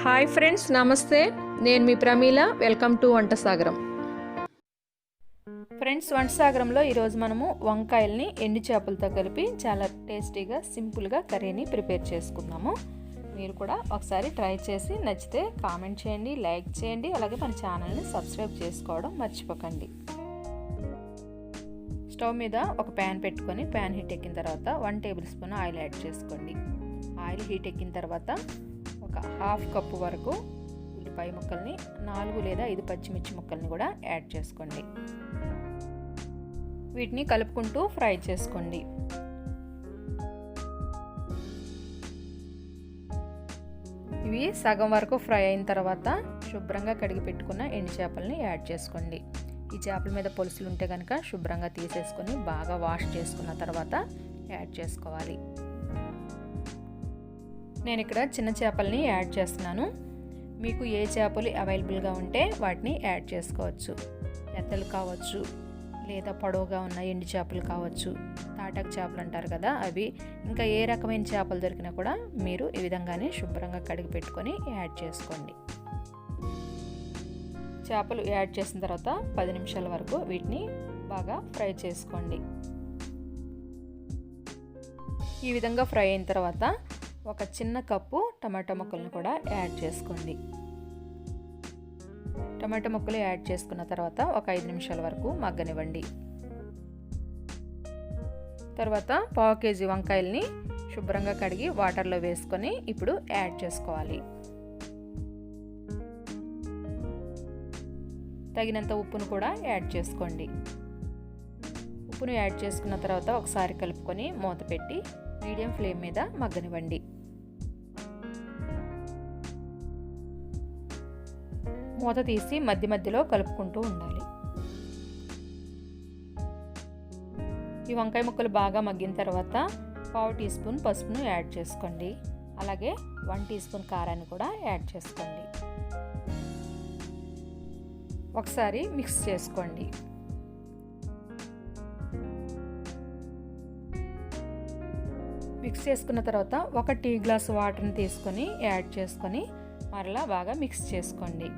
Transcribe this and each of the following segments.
Hi friends, నమస్తే. నేను మీ Pramila. Welcome to వంట సాగరం. ఫ్రెండ్స్, వంట సాగరంలో ఈరోజు మనము వంకాయల్ని ఎండు చేపలతో కలిపి చాలా టేస్టీగా సింపుల్గా కర్రీని ప్రిపేర్ చేసుకుందాము. మీరు కూడా ఒకసారి ట్రై చేసి నచ్చితే కామెంట్ చేయండి, లైక్ చేయండి, అలాగే మన ఛానల్ని సబ్స్క్రైబ్ చేసుకోవడం మర్చిపోకండి. స్టవ్ మీద ఒక ప్యాన్ పెట్టుకొని ప్యాన్ హీట్ ఎక్కిన తర్వాత 1 టేబుల్ స్పూన్ ఆయిల్ యాడ్ చేసుకోండి. ఆయిల్ హీట్ ఎక్కిన తర్వాత ఒక హాఫ్ కప్పు వరకు ఉల్లిపాయ ముక్కల్ని, 4 లేదా 5 పచ్చిమిర్చి ముక్కల్ని కూడా యాడ్ చేసుకోండి. వీటిని కలుపుకుంటూ ఫ్రై చేసుకోండి. ఇవి సగం వరకు ఫ్రై అయిన తర్వాత శుభ్రంగా కడిగి పెట్టుకున్న ఎండు చేపల్ని యాడ్ చేసుకోండి. ఈ చేపల మీద పొలుసులు ఉంటే కనుక శుభ్రంగా తీసేసుకొని బాగా వాష్ చేసుకున్న తర్వాత యాడ్ చేసుకోవాలి. నేను ఇక్కడ చిన్న చేపల్ని యాడ్ చేస్తున్నాను. మీకు ఏ చేపలు అవైలబుల్గా ఉంటే వాటిని యాడ్ చేసుకోవచ్చు. ఎత్తలు కావచ్చు, లేదా పొడవుగా ఉన్న ఎండు చేపలు కావచ్చు, తాటాకు చేపలు అంటారు కదా అవి, ఇంకా ఏ రకమైన చేపలు దొరికినా కూడా మీరు ఈ విధంగానే శుభ్రంగా కడిగి పెట్టుకొని యాడ్ చేసుకోండి. చేపలు యాడ్ చేసిన తర్వాత 10 నిమిషాల వరకు వీటిని బాగా ఫ్రై చేసుకోండి. ఈ విధంగా ఫ్రై అయిన తర్వాత ఒక చిన్న కప్పు టమాటా ముక్కలను కూడా యాడ్ చేసుకోండి. టమాటా ముక్కలు యాడ్ చేసుకున్న తర్వాత ఒక 5 నిమిషాల వరకు మగ్గనివ్వండి. తర్వాత 1/2 కేజీ వంకాయల్ని శుభ్రంగా కడిగి వాటర్లో వేసుకొని ఇప్పుడు యాడ్ చేసుకోవాలి. తగినంత ఉప్పును కూడా యాడ్ చేసుకోండి. ఉప్పును యాడ్ చేసుకున్న తర్వాత ఒకసారి కలుపుకొని మూత పెట్టి మీడియం ఫ్లేమ్ మీద మగ్గనివ్వండి. మూత తీసి మధ్య మధ్యలో కలుపుకుంటూ ఉండాలి. ఈ వంకాయ ముక్కలు బాగా మగ్గిన తర్వాత 1/2 టీ స్పూన్ పసుపును యాడ్ చేసుకోండి. అలాగే 1 టీ స్పూన్ కారాన్ని కూడా యాడ్ చేసుకోండి. ఒకసారి మిక్స్ చేసుకోండి. మిక్స్ చేసుకున్న తర్వాత 1 టీ గ్లాస్ వాటర్ని తీసుకొని యాడ్ చేసుకొని మరలా బాగా మిక్స్ చేసుకోండి.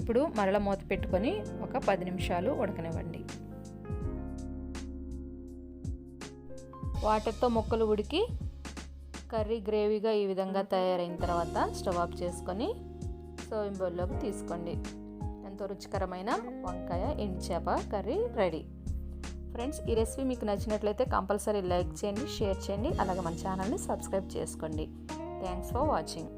ఇప్పుడు మరలా మూత పెట్టుకొని ఒక 10 నిమిషాలు ఉడకనివ్వండి. వాటర్తో ముక్కలు ఉడికి కర్రీ గ్రేవీగా ఈ విధంగా తయారైన తర్వాత స్టవ్ ఆఫ్ చేసుకొని సర్వింగ్ బౌల్లోకి తీసుకోండి. ఎంతో రుచికరమైన వంకాయ ఎండు చేప కర్రీ రెడీ. ఫ్రెండ్స్, ఈ రెసిపీ మీకు నచ్చినట్లయితే కంపల్సరీ లైక్ చేయండి, షేర్ చేయండి, అలాగే మన ఛానల్ని సబ్స్క్రైబ్ చేసుకోండి. Thanks for watching.